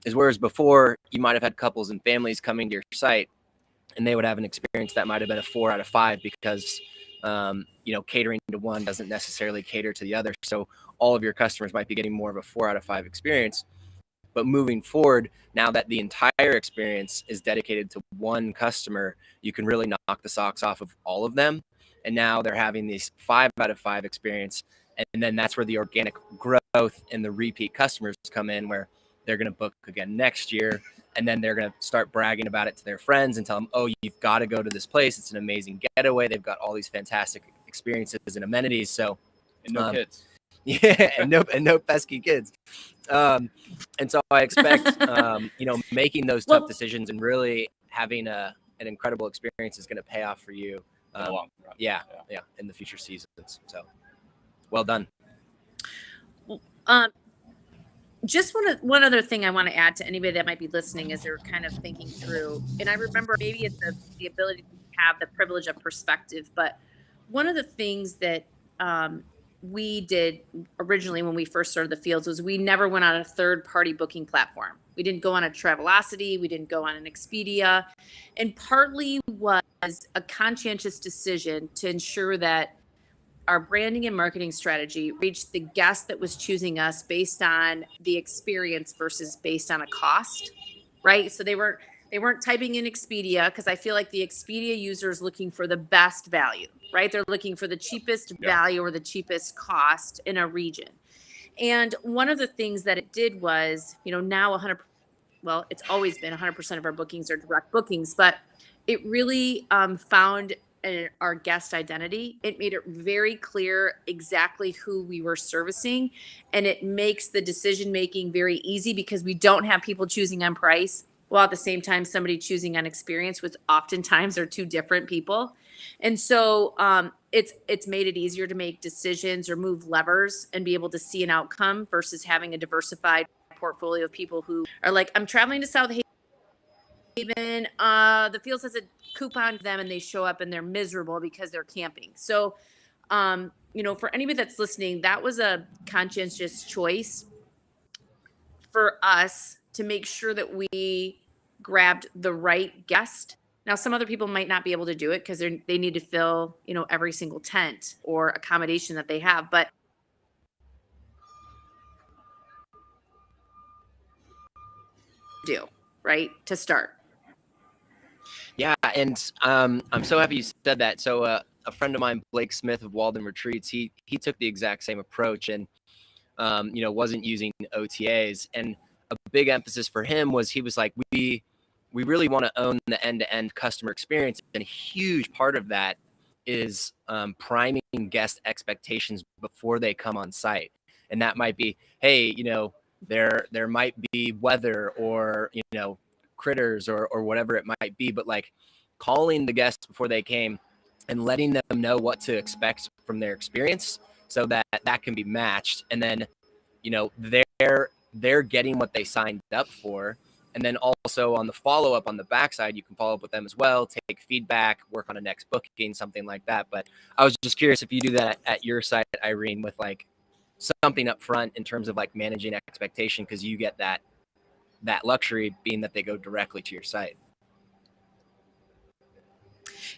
is, whereas before you might have had couples and families coming to your site, and they would have an experience that might have been a 4 out of 5 because, catering to one doesn't necessarily cater to the other. So all of your customers might be getting more of a 4 out of 5 experience. But moving forward, now that the entire experience is dedicated to one customer, you can really knock the socks off of all of them. And now they're having these 5 out of 5 experience. And then that's where the organic growth and the repeat customers come in, where they're going to book again next year. And then they're going to start bragging about it to their friends and tell them, oh, you've got to go to this place. It's an amazing getaway. They've got all these fantastic experiences and amenities. So, and no kids. Yeah, and no pesky kids. And so I expect, making those tough decisions and really having an incredible experience is going to pay off for you. In the long run. Yeah, in the future seasons. So, well done. Just one other thing I want to add to anybody that might be listening as they're kind of thinking through, and I remember maybe it's the ability to have the privilege of perspective, but one of the things that we did originally when we first started the fields was we never went on a third-party booking platform. We didn't go on a Travelocity, we didn't go on an Expedia, and partly was a conscientious decision to ensure that our branding and marketing strategy reached the guest that was choosing us based on the experience versus based on a cost, right? So they weren't typing in Expedia, because I feel like the Expedia user is looking for the best value, right? They're looking for the cheapest value or the cheapest cost in a region. And one of the things that it did was, now it's always been 100% of our bookings are direct bookings, but it really found our guest identity. It made it very clear exactly who we were servicing, and it makes the decision making very easy, because we don't have people choosing on price while at the same time somebody choosing on experience, which oftentimes are two different people. And so it's made it easier to make decisions or move levers and be able to see an outcome versus having a diversified portfolio of people who are like, I'm traveling to South Haven. The field has a coupon for them, and they show up and they're miserable because they're camping. So for anybody that's listening, that was a conscientious choice for us to make sure that we grabbed the right guest. Now, some other people might not be able to do it because they need to fill, every single tent or accommodation that they have. But do, right, to start. Yeah, and I'm so happy you said that. So a friend of mine, Blake Smith of Walden Retreats, he took the exact same approach and wasn't using OTAs. And a big emphasis for him was, he was like, we really want to own the end-to-end customer experience, and a huge part of that is priming guest expectations before they come on site. And that might be, hey, there might be weather or critters or whatever it might be, but like calling the guests before they came and letting them know what to expect from their experience, so that can be matched. And then they're getting what they signed up for. And then also on the follow-up on the backside, you can follow up with them as well, take feedback, work on a next booking, something like that. But I was just curious if you do that at your site, Irene, with like something up front in terms of like managing expectation, because you get that luxury being that they go directly to your site.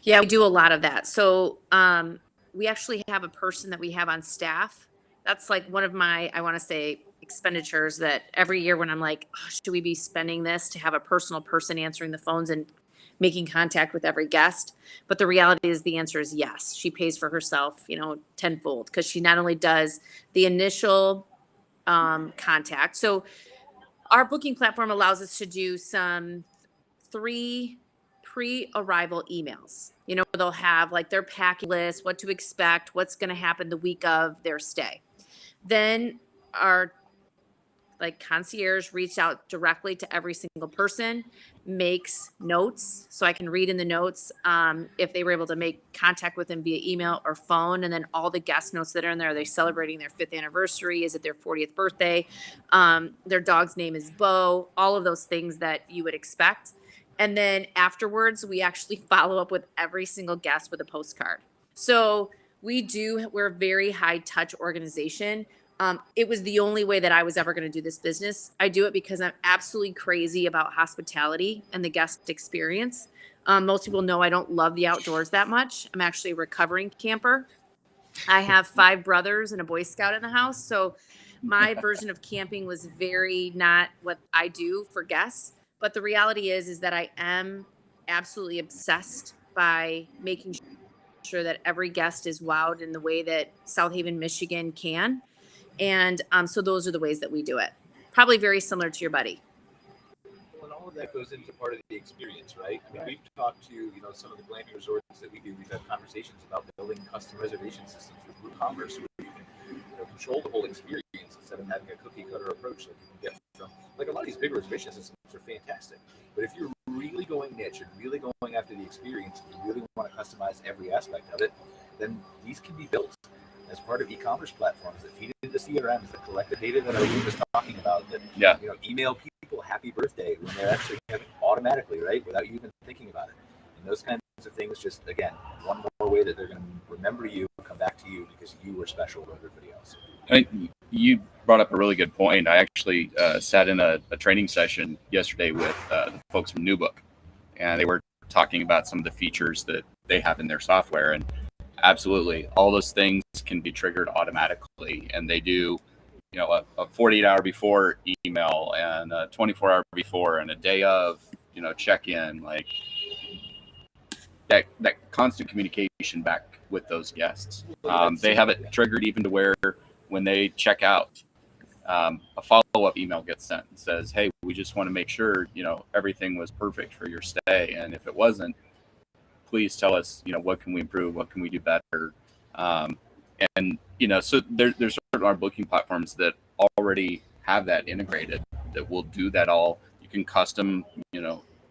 Yeah, we do a lot of that. So we actually have a person that we have on staff. That's like one of my, I want to say, expenditures that every year when I'm like, should we be spending this to have a personal person answering the phones and making contact with every guest? But the reality is, the answer is yes. She pays for herself, tenfold, because she not only does the initial contact. So our booking platform allows us to do some 3 pre-arrival emails. They'll have like their packing list, what to expect, what's going to happen the week of their stay. Then our concierge reached out directly to every single person, makes notes, so I can read in the notes if they were able to make contact with them via email or phone. And then all the guest notes that are in there, are they celebrating their 5th anniversary? Is it their 40th birthday? Their dog's name is Bo, all of those things that you would expect. And then afterwards, we actually follow up with every single guest with a postcard. So we're a very high touch organization. It was the only way that I was ever going to do this business. I do it because I'm absolutely crazy about hospitality and the guest experience. Most people know I don't love the outdoors that much. I'm actually a recovering camper. I have 5 brothers and a Boy Scout in the house. So my version of camping was very not what I do for guests. But the reality is that I am absolutely obsessed by making sure that every guest is wowed in the way that South Haven, Michigan can. And so those are the ways that we do it. Probably very similar to your buddy. Well, and all of that goes into part of the experience, right? I mean, we've talked to, some of the glamping resorts that we do. We've had conversations about building custom reservation systems with WooCommerce, where you can control the whole experience instead of having a cookie cutter approach that you can get from. Like, a lot of these big reservation systems are fantastic, but if you're really going niche and really going after the experience, and you really want to customize every aspect of it, then these can be built as part of e-commerce platforms that feed into CRMs, the collective data that Irene was talking about, that email people happy birthday when they're actually having automatically, right, without you even thinking about it. And those kinds of things, just again, one more way that they're going to remember you, come back to you because you were special to everybody else. You brought up a really good point. I actually sat in a training session yesterday with the folks from New Book, and they were talking about some of the features that they have in their software. And absolutely, all those things can be triggered automatically, and they do, a 48-hour before email and a 24-hour before and a day of, check-in, like that constant communication back with those guests. They have it triggered even to where when they check out, a follow-up email gets sent and says, hey, we just want to make sure, everything was perfect for your stay. And if it wasn't, please tell us, what can we improve? What can we do better? So there's certain our booking platforms that already have that integrated, that will do that all. You can custom,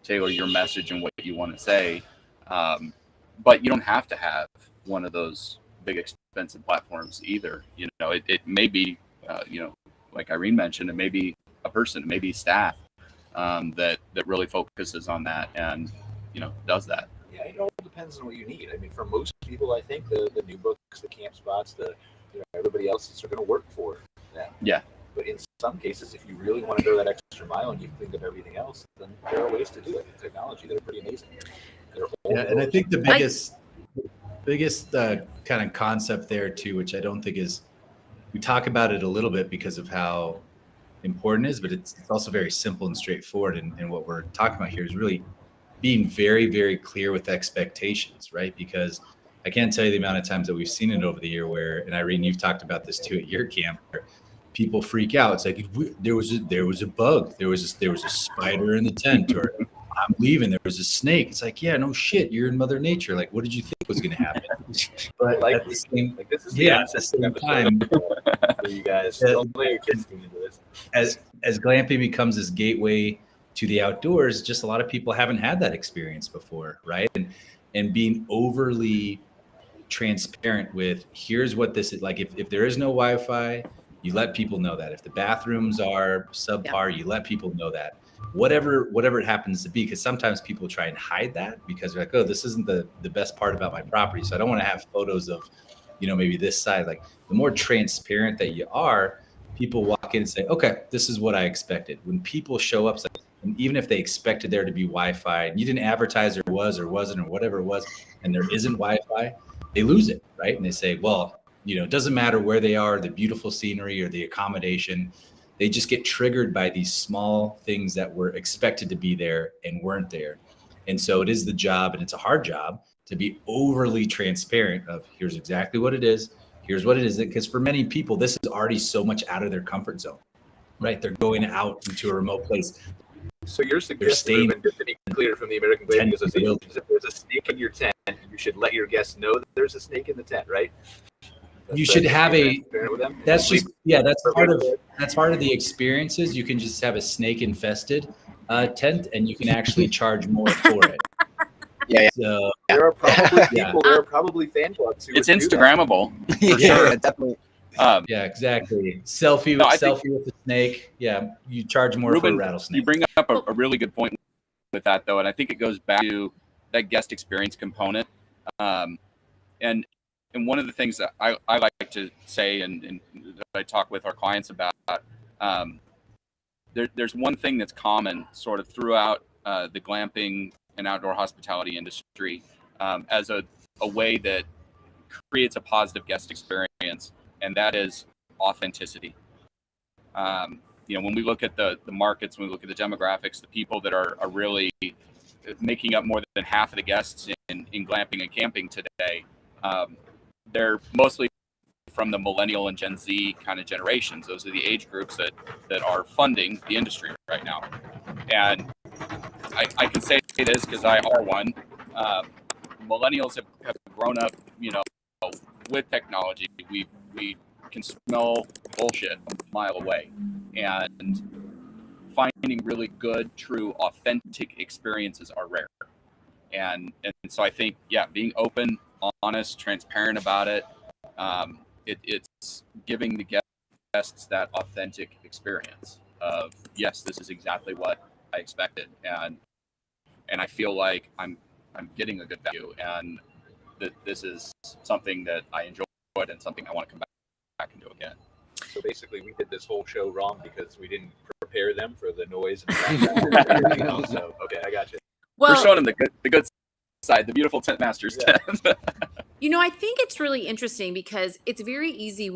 tailor your message and what you want to say. But you don't have to have one of those big expensive platforms either. It may be, like Irene mentioned, it may be a person, it may be staff that really focuses on that and, does that. Yeah, it all depends on what you need. I mean, for most people, I think the new books, the camp spots, everybody else is going to work for that. Yeah. But in some cases, if you really want to go that extra mile and you've cleaned up everything else, then there are ways to do it with technology that are pretty amazing. And I think the biggest kind of concept there too, which I don't think is, we talk about it a little bit because of how important it is, but it's also very simple and straightforward. And what we're talking about here is really being very, very clear with expectations, right? Because I can't tell you the amount of times that we've seen it over the year where, and Irene, you've talked about this too at your camp, where people freak out. It's like, there was a bug, there was a spider in the tent, or I'm leaving, there was a snake. It's like, yeah, no shit, you're in Mother Nature. Like, what did you think was going to happen? But like, at the same, this is at the same time, for you guys, don't let your kids get into this. As glamping becomes this gateway to the outdoors, just a lot of people haven't had that experience before, right? And being overly transparent with, here's what this is like. If there is no Wi-Fi, you let people know that. If the bathrooms are subpar, you let people know that. Whatever it happens to be, because sometimes people try and hide that because they're like, oh, this isn't the best part about my property, so I don't want to have photos of, maybe this side. Like, the more transparent that you are, people walk in and say, okay, this is what I expected. When people show up, and even if they expected there to be Wi-Fi, and you didn't advertise there was or wasn't or whatever it was, and there isn't Wi-Fi, they lose it, right? And they say, well, it doesn't matter where they are, the beautiful scenery or the accommodation. They just get triggered by these small things that were expected to be there and weren't there. And so it is the job, and it's a hard job, to be overly transparent of, here's exactly what it is. Here's what it is. Because for many people, this is already so much out of their comfort zone, right? They're going out into a remote place. So you're suggesting, Ruben, just to be clear from the American Glamping Association, if there's a snake in your tent, you should let your guests know that there's a snake in the tent, right? You should have that's part of the experiences. You can just have a snake infested tent, and you can actually charge more for it. Yeah. So, there are probably people. There are probably fan clubs. It's Instagrammable. For sure. Definitely. Yeah, exactly. Selfie with the snake. Yeah, you charge more Ruben, for a rattlesnake. You bring up a really good point with that, though, and I think it goes back to that guest experience component. And one of the things that I like to say and that I talk with our clients about, there's one thing that's common sort of throughout the glamping and outdoor hospitality industry as a way that creates a positive guest experience, and that is authenticity. When we look at the markets, when we look at the demographics, the people that are really making up more than half of the guests in glamping and camping today, they're mostly from the millennial and Gen Z kind of generations. Those are the age groups that are funding the industry right now. And I can say this because I are one. Millennials have grown up, with technology. We can smell bullshit a mile away, and finding really good, true, authentic experiences are rare. And so I think, being open, honest, transparent about it, it's giving the guests that authentic experience of, yes, this is exactly what I expected, and I feel like I'm getting a good value, and that this is something that I enjoyed and something I want to come back and do again. So basically, we did this whole show wrong because we didn't prepare them for the noise and the background. So okay, I got you. Well, we're showing them the good side, the beautiful tent master's tent. I think it's really interesting because it's very easy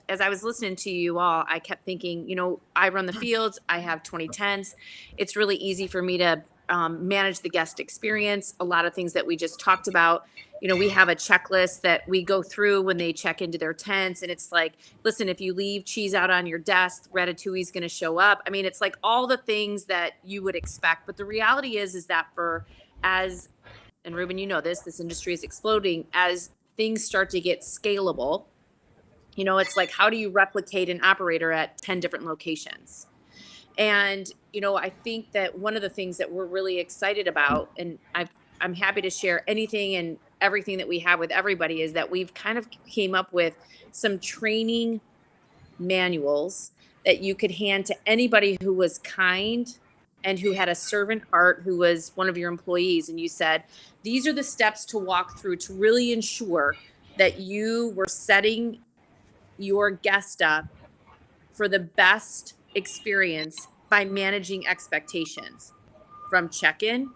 as I was listening to you all, I kept thinking, I run the fields, I have 20 tents. It's really easy for me to manage the guest experience. A lot of things that we just talked about, we have a checklist that we go through when they check into their tents. And it's like, listen, if you leave cheese out on your desk, Ratatouille's going to show up. I mean, it's like all the things that you would expect. But the reality is that and Ruben, this industry is exploding as things start to get scalable. It's like, how do you replicate an operator at 10 different locations? And, I think that one of the things that we're really excited about, and I'm happy to share anything and everything that we have with everybody, is that we've kind of came up with some training manuals that you could hand to anybody who was kind and who had a servant heart, who was one of your employees, and you said, these are the steps to walk through to really ensure that you were setting your guest up for the best experience by managing expectations from check-in,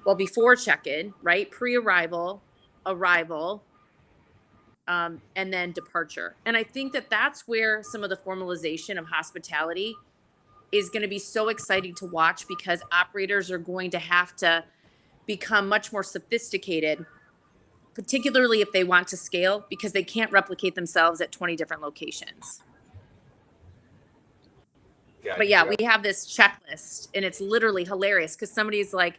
well, before check-in, right? Pre-arrival, arrival, and then departure. And I think that that's where some of the formalization of hospitality is going to be so exciting to watch, because operators are going to have to become much more sophisticated, particularly if they want to scale, because they can't replicate themselves at 20 different locations. But yeah, we have this checklist, and it's literally hilarious, because somebody's like,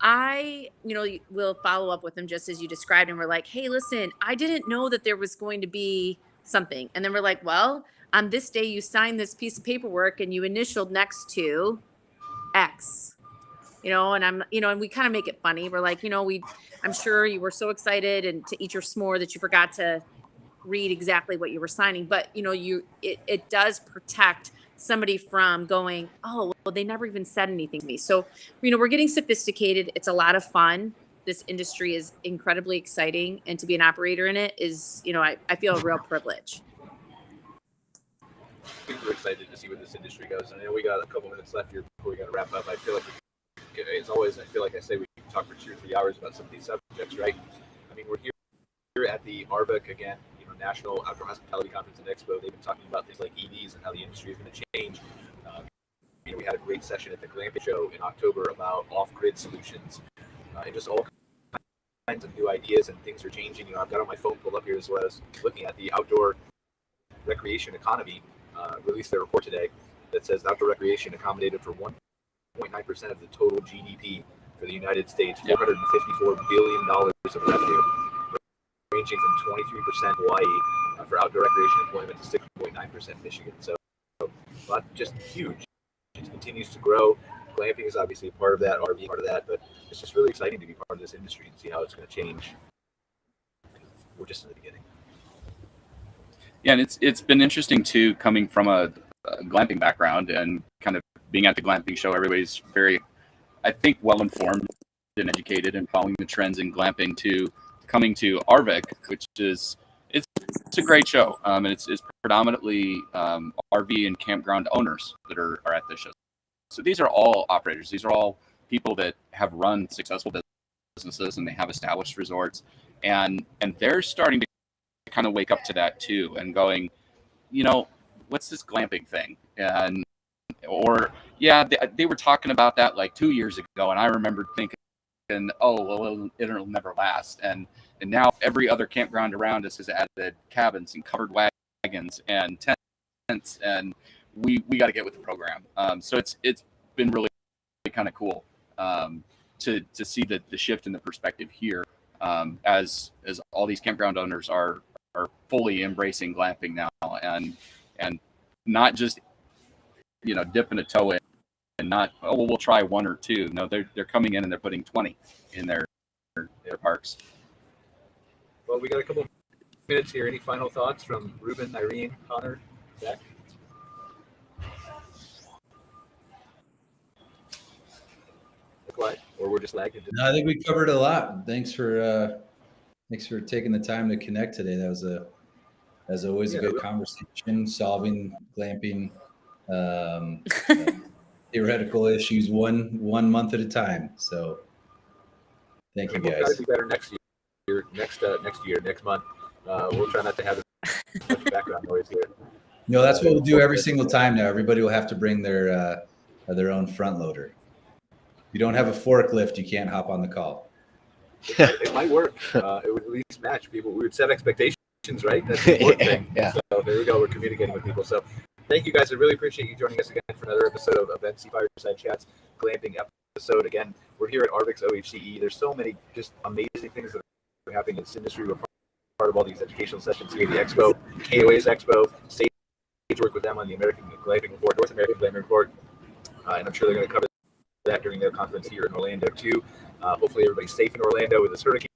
we'll follow up with them just as you described, and we're like, hey, listen, I didn't know that there was going to be something. And then we're like, well, on this day you signed this piece of paperwork and you initialed next to X, and and we kind of make it funny. We're like, I'm sure you were so excited and to eat your s'more that you forgot to read exactly what you were signing. But, it does protect somebody from going, oh, well, they never even said anything to me. So, we're getting sophisticated. It's a lot of fun. This industry is incredibly exciting. And to be an operator in it is, I feel a real privilege. Super excited to see where this industry goes. I know we got a couple minutes left here before we got to wrap up. I feel like, as always, I say we can talk for 2 or 3 hours about some of these subjects, right? I mean, we're here at the ARVIC again, National Outdoor Hospitality Conference and Expo. They've been talking about things like EVs and how the industry is going to change. We had a great session at the Glamping show in October about off-grid solutions, and just all kinds of new ideas, and things are changing. I've got on my phone pulled up here as well as looking at the outdoor recreation economy. Released their report today that says outdoor recreation accommodated for 1.9% of the total GDP for the United States, $454 billion of revenue, ranging from 23% Hawaii for outdoor recreation employment to 6.9% Michigan. So just huge. It continues to grow. Glamping is obviously a part of that, RV part of that, but it's just really exciting to be part of this industry and see how it's going to change. We're just in the beginning. Yeah, and it's been interesting too, coming from a glamping background and kind of being at the glamping show. Everybody's very, I think, well informed and educated and following the trends in glamping, to coming to ARVIC, which is it's a great show, and it's predominantly RV and campground owners that are at this show. So these are all operators. These are all people that have run successful businesses, and they have established resorts, and they're starting to kind of wake up to that too, and going, what's this glamping thing? And they were talking about that like 2 years ago, and I remember thinking, oh, well, it'll never last. And now every other campground around us has added cabins and covered wagons and tents, and we got to get with the program. So it's been really kind of cool to see the shift in the perspective here, as all these campground owners are fully embracing glamping now, and not just dipping a toe in, and not, oh, well, we'll try 1 or 2. No, they're coming in and they're putting 20 in their parks. Well, we got a couple of minutes here. Any final thoughts from Ruben, Irene, Connor, Zach? Quiet, or we're just lagging? No, I think we covered a lot. Thanks for taking the time to connect today. That was as always a good conversation, solving glamping theoretical issues one month at a time. So thank you, guys. We'll try to do better next month. We'll try not to have as much background noise here. No, that's what we'll do every single time now. Everybody will have to bring their own front loader. If you don't have a forklift, you can't hop on the call. It might work. It would at least match people. We would set expectations, right? That's the important thing. Yeah. So there we go. We're communicating with people. So thank you, guys. I really appreciate you joining us again for another episode of MC Fireside Chats Glamping episode. Again, we're here at ARVIC's OHCE. There's so many just amazing things that are happening in this industry. We're part of all these educational sessions here at the Expo, KOA's Expo. Stage work with them on the American Glamping Report, North American Glamping Report, and I'm sure they're going to cover that during their conference here in Orlando too. Hopefully everybody's safe in Orlando with this hurricane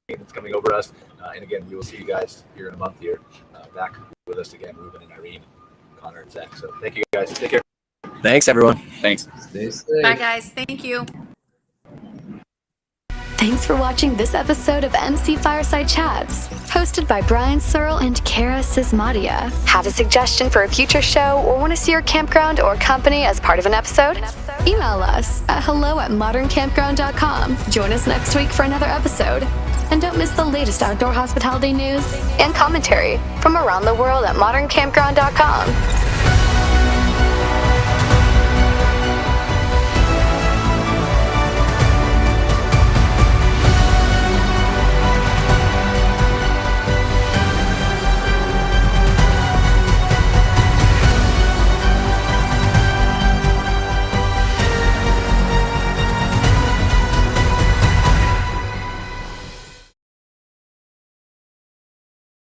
that's coming over us. And again, we will see you guys here in a month here, back with us again, Ruben and Irene, Connor and Zach. So thank you guys. Take care. Thanks, everyone. Thanks. Stay safe. Bye, guys. Thank you. Thanks for watching this episode of MC Fireside Chats, hosted by Brian Searl and Cara Csizmadia. Have a suggestion for a future show or want to see your campground or company as part of an episode? Email us at hello@moderncampground.com. Join us next week for another episode. And don't miss the latest outdoor hospitality news and commentary from around the world at moderncampground.com.